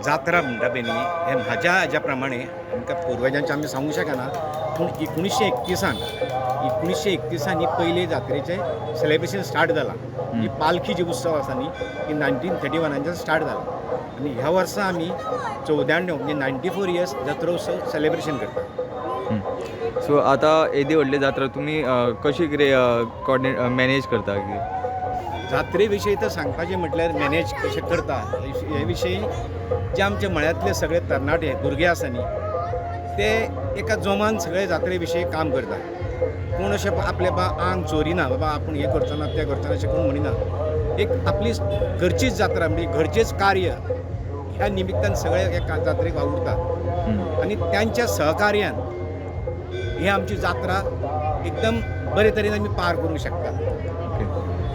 जात्रा म्हणटा पळय न्ही हे म्हाज्या हाज्या प्रमाणे आमकां पुर्वजांचे आमी सांगूंक शकना पूण 1931 ही पयली जात्रेचें सेलेब्रेशन स्टार्ट जालां. ही पालखी जी उत्सव आसा न्ही ही 1931 स्टार्ट जाला आनी ह्या वर्सा आमी 94 म्हणजे 94 इयर्स जात्रा उत्सव सेलेब्रेशन करता. सो आतां येदी व्हडली जात्रा तुमी कशी कितें कॉर्डिनेट मॅनेज करता की जात्रे विशयी तर सांगपाचें म्हटल्यार मॅनेज कशें करता हे विशयी जे आमचे मळ्यांतले सगळे तरणाटे भुरगे आसा न्ही ते एका जोमान सगळे जात्रे विशयी काम करता. कोण अशें आपले आंग चोरिना बाबा आपूण हें करचो ना तें करचो ना अशें कोण म्हणिना. एक आपली घरचीच जात्रा म्हणजे घरचेच कार्य ह्या निमित्तान सगळे एका जात्रेक वावुरतात आनी त्यांच्या सहकार्यान ही आमची जात्रा एकदम बरे तरेन आमी पार करूंक शकता.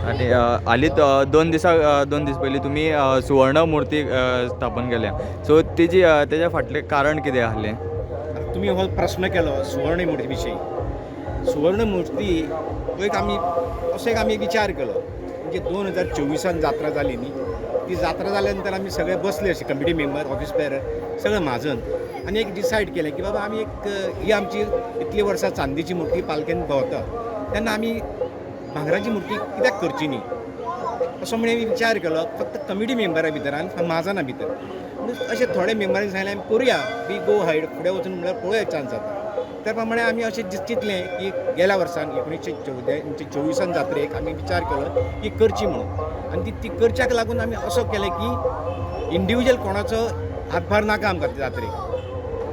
आनी हालींच 2 दीस पयलीं तुमी सुवर्ण मूर्ती स्थापन केल्या सो तेज्या फाटलें कारण कितें आहलें? तुम्ही हो प्रश्न केलो सुवर्ण मूर्ती विशयी. सुवर्ण मूर्ती एक आमी विचार केलो म्हणजे 2024 जात्रा जाली न्ही ती जात्रा जाल्या नंतर आमी सगळे बसले अशे कमिटी मेंबर ऑफिस बेरर सगळे म्हाजन आनी एक डिसायड केलें की बाबा आमी एक ही आमची इतली वर्सां चांदीची मूर्ती पालकेन भोंवता तेन्ना आमी भांगराची मूर्ती कित्याक करची न्ही असो म्हणून विचार केलो फक्त कमिटी मेंबरा भितर आनी म्हाजना भितर. अशें थोडे मेंबरांनी सांगलें आमी करुया वी गो हायड फुडें वचून म्हणल्यार पळोवया चान्स जाता. त्या प्रमाणे आमी अशें चिंतलें की गेल्या वर्सान 1924 जात्रेक आमी विचार केलो की करची म्हणून आनी ती करच्याक लागून आमी असो केलें की इंडिविज्युअल कोणाचो हातभार नाका आमकां त्या जात्रेक.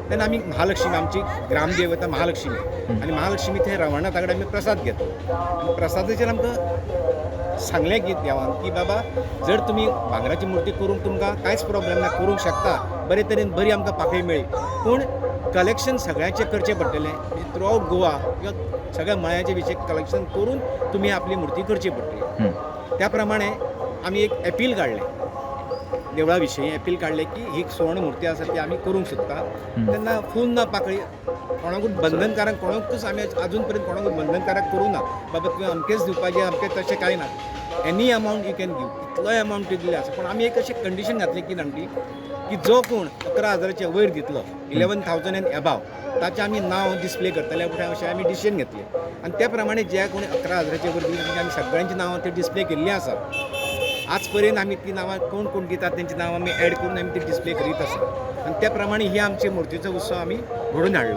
तेन्ना आमी महालक्ष्मी आमची ग्रामदेवता महालक्ष्मी आनी महालक्ष्मी थंय रवणा तागडे आमी प्रसाद घेता आनी प्रसादाचेर आमकां सांगलें की देवान की बाबा जर तुमी भांगराची मूर्ती करूंक तुमकां कांयच प्रॉब्लेम ना करूंक शकता बरे तरेन बरी आमकां पाकळी मेळ्ळी पूण कलेक्शन सगळ्यांचें करचें पडटलें म्हणजे थ्रू आउट गोवा किंवा सगळ्या मळ्याचे विशयी कलेक्शन करून तुमी आपली मूर्ती करची पडटली. त्या प्रमाणे आमी एक अपील काडलें देवळा विशयी अपील काडलें की ही सुवर्ण मूर्ती आसा ती आमी करूंक सोदता. तेन्ना फूल ना पाकळी कोणाकूच बंधनकारक कोणाकूच आमी आजून पर्यंत कोणाकूच बंधनकारक करूं ना बाबा तुवें अमकेच दिवपाचें अमकें तशें कांय ना any amount you can give कितलोय अमावंट दिले आसा पूण आमी एक अशें कंडिशन घातलें की नामटी की जो कोण 11,000च्या वयर दितलो 11,000 एंड अबाव ताचें आमी नांव डिस्प्ले करतले अशें आमी डिसिजन घेतलें आनी त्या प्रमाणे जे कोणी 11,000च्या वयर दिली आमी सगळ्यांची नांवां ते डिस्प्ले केल्लीं आसा. आज पर्यंत आमी ती नांवां कोण कोण दितात तेंची नांवां आमी एड करून आमी ती डिस्प्ले करीत आसा आनी त्या प्रमाणे ही आमची मुर्तीचो उत्सव आमी घडोवन हाडलो.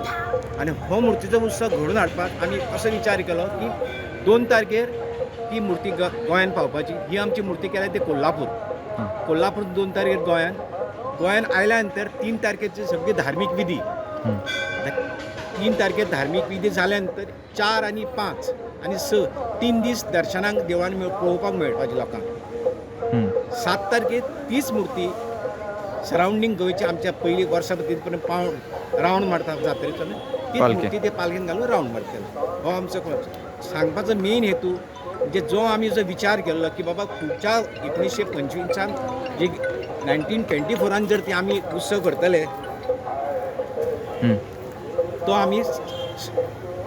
आनी हो मुर्तीचो उत्सव घडोवन हाडपाक आमी असो विचार केलो की 2 तारखेर ती मुर्ती गोंयान पावपाची. ही आमची मुर्ती केल्या ती कोल्हापूर 2 तारखेर गोंयान आयल्या नंतर 3 तारखेची सगळी धार्मीक विधी 3 तारखेर धार्मीक विधी जाल्या नंतर 4 आनी 5 आनी 6 3 दीस दर्शनाक देवळान पळोवपाक मेळपाची लोकांक. 7 तारखेर तीच मुर्ती सरावंडींग गोंयची आमच्या पयली वर्सां पर्यंत रावंड मारता जात्रेचो ती मुर्ती ते पालखेन घालून रावंड मारतले. हो आमचो सांगपाचो मेन हेतू म्हणजे जो आमी जो विचार केल्लो की बाबा पुढच्या 1925 जे 1924 जर ती आमी उत्सव करतले तो आमी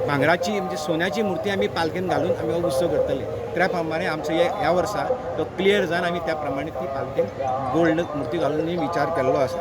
भांगराची म्हणजे सोन्याची मूर्ती आमी पालखेन घालून आमी हो उत्सव करतले. त्या प्रमाणे आमचो ह्या वर्सा तो क्लियर जावन आमी त्या प्रमाणे ती पालखेन गोल्ड मूर्ती घालून विचार केल्लो आसा.